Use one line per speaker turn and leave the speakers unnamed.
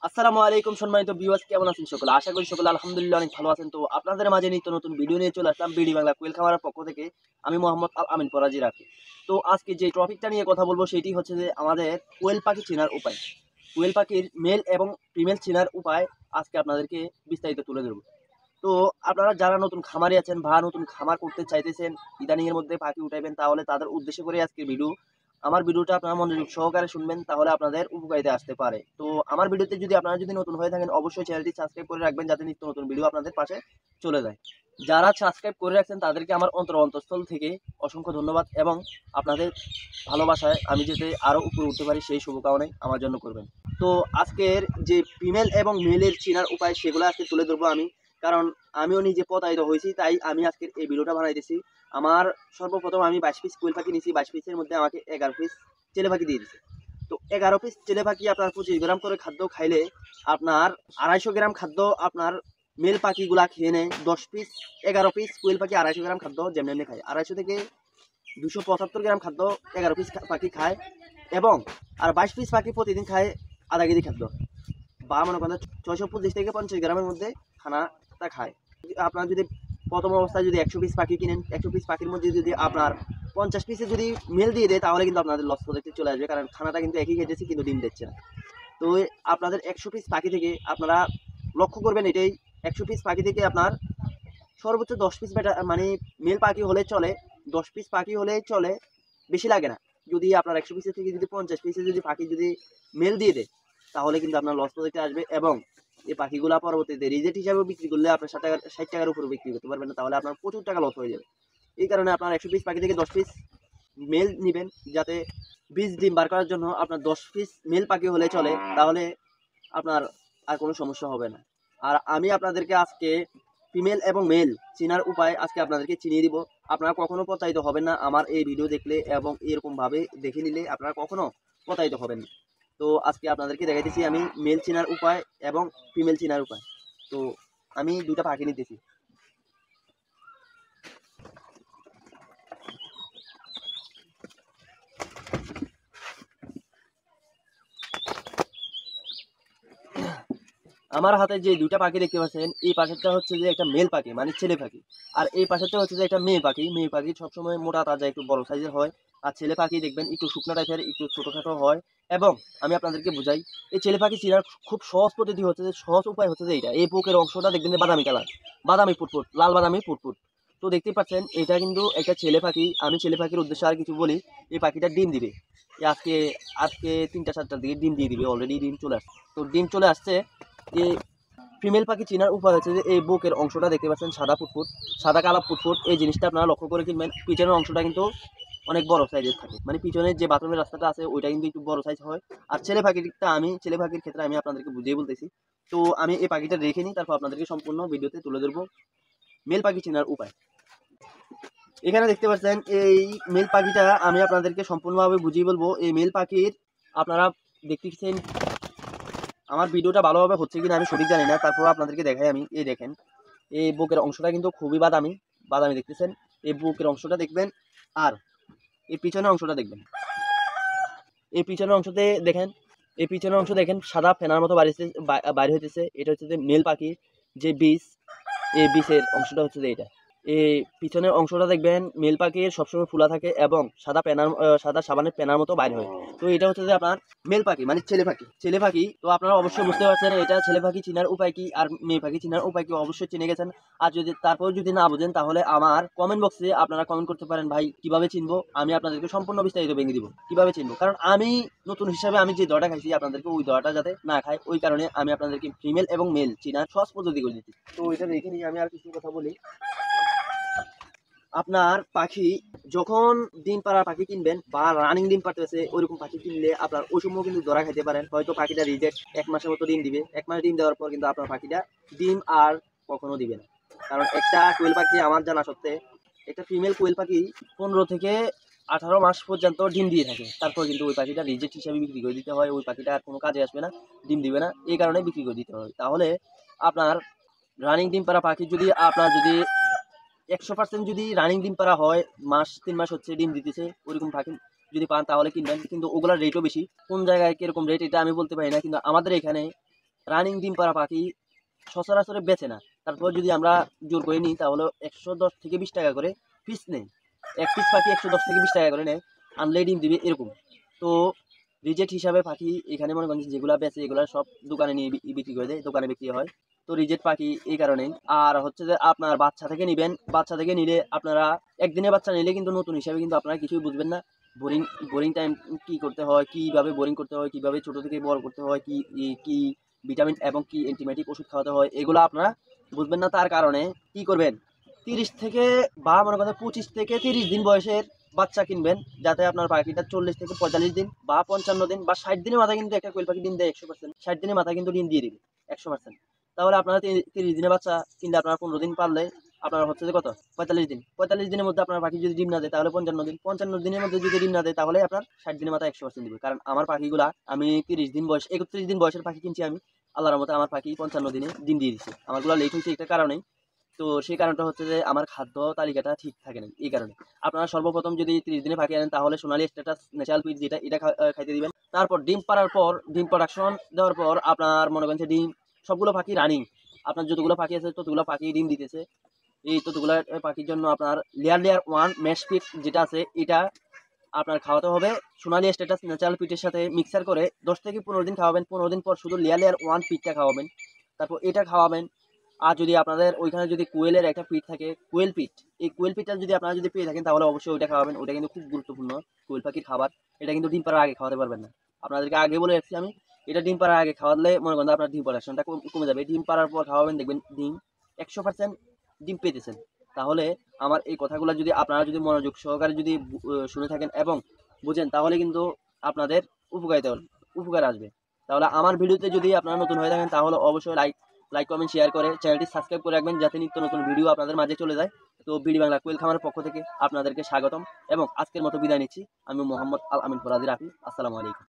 আসসালামু আলাইকুম সম্মানিত ভিউয়ার্স, কেমন আছেন সকলে? আশা করি সকলে আলহামদুলিল্লাহ অনেক ভালো আছেন। তো আপনাদের মাঝে নিত্য নতুন ভিডিও নিয়ে চলে আসলাম বিডি বাংলা কোয়েল খামারের পক্ষ থেকে। আমি মোহাম্মদ আল আমিন পরাজি রাখি। তো আজকে যে টপিকটা নিয়ে কথা বলবো সেটি হচ্ছে যে আমাদের কোয়েল পাখি চেনার উপায়। কোয়েল পাখির মেল এবং ফিমেল চেনার উপায় আজকে আপনাদেরকে বিস্তারিত তুলে ধরবো। তো আপনারা যারা নতুন খামারে আছেন বা নতুন খামার করতে চাইতেছেন, ইদানিং এর মধ্যে পাখি উঠাইবেন, তাহলে তাদের উদ্দেশ্য করে আজকের ভিডিও। আমার ভিডিওটা আপনারা মনোযোগ সহকারে শুনবেন, তাহলে আপনাদের উপকারিতা আসতে পারে। তো আমার ভিডিওতে যদি আপনারা যদি নতুন হয়ে থাকেন, অবশ্যই চ্যানেলটি সাবস্ক্রাইব করে রাখবেন, যাতে নিত্য নতুন ভিডিও আপনাদের পাশে চলে যায়। যারা সাবস্ক্রাইব করে রাখছেন তাদেরকে আমার অন্তঃস্থল থেকে অসংখ্য ধন্যবাদ, এবং আপনাদের ভালোবাসায় আমি যাতে আরও উপরে উঠতে পারি সেই শুভকামনাই আমার জন্য করবেন। তো আজকের যে ফিমেল এবং মেলের চেনার উপায় সেগুলো আজকে তুলে ধরবো আমি, কারণ আমিও নিজে প্রতারিত হয়েছি, তাই আমি আজকের এই ভিডিওটা বানাইতেছি। আমার সর্বপ্রথম আমি 22 পিস কোয়েল পাখি নিয়েছি, 22 পিসের মধ্যে আমাকে 11 পিস চেলে পাখি দিয়ে দিচ্ছে। তো 11 পিস চেলে পাখি আপনার 25 গ্রাম করে খাদ্য খাইলে আপনার 250 গ্রাম খাদ্য আপনার মেল পাখিগুলা খেয়ে নেয়। 10 পিস 11 পিস কোয়েল পাখি 250 গ্রাম খাদ্য যেমনি খায়, 250 থেকে 275 গ্রাম খাদ্য 11 পিস পাখি খায়, এবং আর 22 পিস পাখি প্রতিদিন খায় আধা কেজি খাদ্য, বা মনে করেন 625 থেকে 50 গ্রামের মধ্যে খানাটা খায়। আপনার যদি প্রথম অবস্থায় যদি 100 পিস পাখি কিনেন, 100 পিস পাখির মধ্যে যদি আপনার 50 পিসে যদি মেল দিয়ে দেয়, তাহলে কিন্তু আপনাদের লস প্রজেক্টে চলে আসবে, কারণ খানাটা কিন্তু একই খেতেছি কিন্তু ডিম দিচ্ছে না। তো আপনাদের 100 পিস পাখি থেকে আপনারা লক্ষ্য করবেন এটাই, 100 পিস পাখি থেকে আপনার সর্বোচ্চ 10 পিস মানে মেল পাখি হলে চলে, 10 পিস পাখি হলে চলে, বেশি লাগে না। যদি আপনার 100 পিসের থেকে যদি 50 পিসে যদি পাখি যদি মেল দিয়ে দেয়, তাহলে কিন্তু আপনার লস প্রজেক্টে আসবে, এবং এই পাখিগুলা পরবর্তীতে রিজেক্ট হিসাবে বিক্রি করলে আপনার 60 টাকার উপরে বিক্রি করতে পারবেন না, তাহলে আপনার প্রচুর টাকা লস হয়ে যাবে। এই কারণে আপনার 100 পিস পাখি থেকে 10 পিস মেল নেবেন, যাতে বীজ ডিম বার করার জন্য আপনার 10 পিস মেল পাখি হলে চলে, তাহলে আপনার আর কোনো সমস্যা হবে না। আর আমি আপনাদেরকে আজকে ফিমেল এবং মেল চেনার উপায় আজকে আপনাদেরকে চিনিয়ে দিব। আপনারা কখনো প্রতারিত হবেন না আমার এই ভিডিও দেখলে, এবং এরকমভাবে দেখে নিলে আপনারা কখনো প্রতারিত হবেন না। তো আজকে আপনাদেরকে দেখাইতেছি আমি মেল চেনার উপায় এবং ফিমেল চেনার উপায়। তো আমি দুটা পাখি নিতেছি। আমার হাতে যে দুইটা পাখি দেখতে পাচ্ছেন, এই পাশেরটা হচ্ছে যে একটা মেল পাখি মানে ছেলে পাখি, আর এই পাশেরটা হচ্ছে যে একটা মেয়ে পাখি। মেয়ে পাখি সবসময় মোটা তাজা একটু বড় সাইজের হয়, আর ছেলে পাখি দেখবেন একটু শুকনা টাইপের, একটু ছোটোখাটো হয়। এবং আমি আপনাদেরকে বুঝাই, এই ছেলে পাখি চেনার খুব সহজ পদ্ধতি হচ্ছে যে, সহজ উপায় হচ্ছে যে এইটা, এই বুকের অংশটা দেখবেন যে বাদামি কালার, বাদামি ফুটফুট, লাল বাদামি ফুটফুট। তো দেখতে পাচ্ছেন এটা কিন্তু একটা ছেলে পাখি। আমি ছেলে পাখির উদ্দেশ্যে আর কিছু বলি, এই পাখিটা ডিম দিবে আজকে, আজকে 3টা 4টার দিকে ডিম দিয়ে দিবে, অলরেডি ডিম চলে আসছে। তো ডিম চলে আসছে। এই ফিমেল পাখি চেনার উপায় হচ্ছে যে, এই বুকের অংশটা দেখতে পাচ্ছেন সাদা ফুটফুট, সাদা কালা ফুটফুট, এই জিনিসটা আপনারা লক্ষ্য করে কিনবেন। পিছনের অংশটা কিন্তু অনেক বড় সাইজের থাকে, মানে পিছনের যে বাথরুমের রাস্তাটা আছে ওইটা কিন্তু একটু বড় সাইজ হয়। আর ছেলে পাখিটা, আমি ছেলে পাখির ক্ষেত্রে আমি আপনাদেরকে বুঝিয়ে বলতেছি। তো আমি এই পাখিটা রেখে নিই, তারপর আপনাদেরকে সম্পূর্ণ ভিডিওতে তুলে ধরবো মেল পাখি চেনার উপায়। এখানে দেখতে পাচ্ছেন এই মেল পাখিটা আমি আপনাদেরকে সম্পূর্ণভাবে বুঝিয়ে বলবো। এই মেল পাখির আপনারা দেখতেছেন, আমার ভিডিওটা ভালোভাবে হচ্ছে কিনা আমি সঠিক জানি না, তারপর আপনাদেরকে দেখাই আমি। এই দেখেন, এই বুকের অংশটা কিন্তু খুবই বাদামি, বাদামি দেখতেছেন। এই বুকের অংশটা দেখবেন, আর এই পিছনের অংশটা দেখবেন। এই পিছনের অংশতে দেখেন, এই পিছনের অংশ দেখেন সাদা ফেনার মতো বাইরে হইতেছে। এটা হচ্ছে যে মেল পাখি যে বীজ, এই বীজের অংশটা হচ্ছে যে এটা। এই পিছনের অংশটা দেখবেন মেল পাখির সবসময় ফুলা থাকে, এবং সাদা পেনার, সাদা সাবানের পেনার মতো বাইরে হয়। তো এটা হচ্ছে যে আপনার মেল পাখি মানে ছেলে পাখি, ছেলে পাখি। তো আপনারা অবশ্যই বুঝতে পারছেন এটা ছেলে পাখি চেনার উপায় কি, আর মেয়ে পাখি চেনার উপায় কি অবশ্যই চিনে গেছেন। আর যদি তারপর যদি না বুঝেন, তাহলে আমার কমেন্ট বক্সে আপনারা কমেন্ট করতে পারেন, ভাই কিভাবে চিনবো, আমি আপনাদেরকে সম্পূর্ণ বিস্তারিত ভেঙে দিব কিভাবে চিনবো। কারণ আমি নতুন হিসাবে আমি যে দড়াটা খাইছি, আপনাদেরকে ওই দড়াটা যাতে না খায়, ওই কারণে আমি আপনাদেরকে ফিমেল এবং মেল চেনার সহজ পদ্ধতি করে দিচ্ছি। তো এটা রেখে নিয়ে আমি আর কিছু কথা বলি। আপনার পাখি যখন ডিম পাড়া পাখি কিনবেন, বা রানিং ডিম পাড়তেছে ওইরকম পাখি কিনলে আপনার ওই সময় কিন্তু ধরা খাইতে পারেন, হয়তো পাখিটা রিজেক্ট 1 মাসের মতো ডিম দিবে। 1 মাস ডিম দেওয়ার পর কিন্তু আপনার পাখিটা ডিম আর কখনো দিবে না। কারণ একটা কোয়েল পাখি আমার জানা সত্ত্বে, একটা ফিমেল কোয়েল পাখি 15 থেকে 18 মাস পর্যন্ত ডিম দিয়ে থাকে, তারপর কিন্তু ওই পাখিটা রিজেক্ট হিসাবে বিক্রি করে দিতে হয়। ওই পাখিটা আর কোনো কাজে আসবে না, ডিম দিবে না, এই কারণে বিক্রি করে দিতে হয়। তাহলে আপনার রানিং ডিম পাড়া পাখি যদি আপনার যদি 100% যদি রানিং ডিম পাড়া হয়, 3 মাস হচ্ছে ডিম দিতেছে, ওইরকম পাখি যদি পান তাহলে কিনবেন। কিন্তু ওগুলোর রেটও বেশি। কোন জায়গায় কিরকম রেট এটা আমি বলতে পারি না, কিন্তু আমাদের এখানে রানিং ডিম পাড়া পাখি সচরাচর বেচে না। তারপর যদি আমরা জোর করে নিই তাহলে 110 থেকে 20 টাকা করে পিস নেই। এক পিস পাখি 110 থেকে 20 টাকা করে নেয়, আনলে ডিম দিবে এরকম। তো রিজেক্ট হিসাবে পাখি এখানে মনে করেন যেগুলা বেচে এগুলা সব দোকানে নিয়ে বিক্রি করে দেয়, দোকানে বিক্রি হয়। তো রিজেক্ট পাখি এই কারণেই। আর হচ্ছে যে আপনার বাচ্চা থেকে নিবেন, বাচ্চা থেকে নিলে আপনারা একদিনের বাচ্চা নিলে কিন্তু নতুন হিসাবে কিন্তু আপনারা কিছুই বুঝবেন না। বোরিং বোরিং টাইম কি করতে হয়, কিভাবে বোরিং করতে হয়, কিভাবে ছোট থেকে বড় করতে হয়, কি কি ভিটামিন এবং কি অ্যান্টিবায়োটিক ওষুধ খাওয়াতে হয়, এগুলো আপনারা বুঝবেন না। তার কারণে কি করবেন, 30 থেকে বা মনে করেন 25 থেকে 30 দিন বয়সের বাচ্চা কিনবেন, যাতে আপনার পাখিটা 40 থেকে 45 দিন বা 55 দিন বা 60 দিনের মাথায় কিন্তু একটা কোয়েল পাখি ডিম দেয় 100%। 60 দিনের মাথায় কিন্তু ডিম দিয়ে দিবে 100%। তাহলে আপনারা 30 দিনের বাচ্চা কিনলে আপনারা 15 দিন পারলে আপনার হচ্ছে যে কত, 45 দিন। 45 দিনের মধ্যে আপনার পাখি যদি ডিম না দেয় তাহলে 55 দিন। 55 দিনের মধ্যে যদি ডিম না দেয় তাহলে আপনার 60 দিনের মাথায় 100% দিবে। কারণ আমার পাখিগুলা আমি 30 দিন বয়স 31 দিন বয়সের পাখি কিনছি আমি, আল্লাহর রহমতে আমার পাখি 55 দিনে ডিম দিয়ে দিচ্ছে। আমারগুলো লেট হয়েছে একটা কারণেই। তো সেই কারণটা হচ্ছে যে আমার খাদ্য তালিকাটা ঠিক থাকে না, এই কারণে। আপনারা সর্বপ্রথম যদি 30 দিনে পাখি আনেন তাহলে সোনালী স্ট্যাটাস ন্যাচারাল পিট যেটা, এটা খাইতে দিবেন। তারপর ডিম পাড়ার পর, ডিম প্রোডাকশন দেওয়ার পর আপনার মনে করেন যে ডিম সবগুলো পাখি রানিং, আপনার যতগুলো পাখি আছে ততগুলো পাখি ডিম দিতেছে। এই ততগুলো পাখির জন্য আপনার লেয়ার 1 ম্যাশ পিট যেটা আছে এটা আপনার খাওয়াতে হবে সোনালী স্ট্যাটাস ন্যাচারাল পিটের সাথে মিক্সার করে 10 থেকে 15 দিন খাওয়াবেন। 15 দিন পর শুধু লেয়ার 1 পিটটা খাওয়াবেন, তারপর এটা খাওয়াবেন। আর যদি আপনাদের ওইখানে যদি কোয়েলের একটা পিট থাকে, কোয়েল পিট, এই কোয়েল পিটটা যদি আপনারা যদি পেয়ে থাকেন তাহলে অবশ্যই ওইটা খাওয়াবেন। ওটা কিন্তু খুব গুরুত্বপূর্ণ কোয়েল পাখির খাবার। এটা কিন্তু ডিম পাড়ার আগে খাওয়াতে পারবেন না, আপনাদেরকে আগে বলে রাখছি আমি। এটা ডিম পাড়ার আগে খাওয়ালে মনে করেন আপনার ডিম প্রোডাকশনটা কমে যাবে। ডিম পাড়ার পর খাওয়াবেন, দেখবেন ডিম 100% ডিম পেতেছেন। তাহলে আমার এই কথাগুলো যদি আপনারা যদি মনোযোগ সহকারে যদি শুনে থাকেন এবং বুঝেন তাহলে কিন্তু আপনাদের উপকার আসবে। তাহলে আমার ভিডিওতে যদি আপনারা নতুন হয়ে থাকেন তাহলে অবশ্যই লাইক কমেন্ট শেয়ার করে চ্যানেলটি সাবস্ক্রাইব করে রাখবেন, যাতে নিত্য নতুন ভিডিও আপনাদের মাঝে চলে যায়। তো বিডি বাংলা কোয়েল খামারের পক্ষ থেকে আপনাদেরকে স্বাগতম এবং আজকের মতো বিদায় নিচ্ছি। আমি মোহাম্মদ আল আমিন ফরাজি রাফি। আসসালামু আলাইকুম।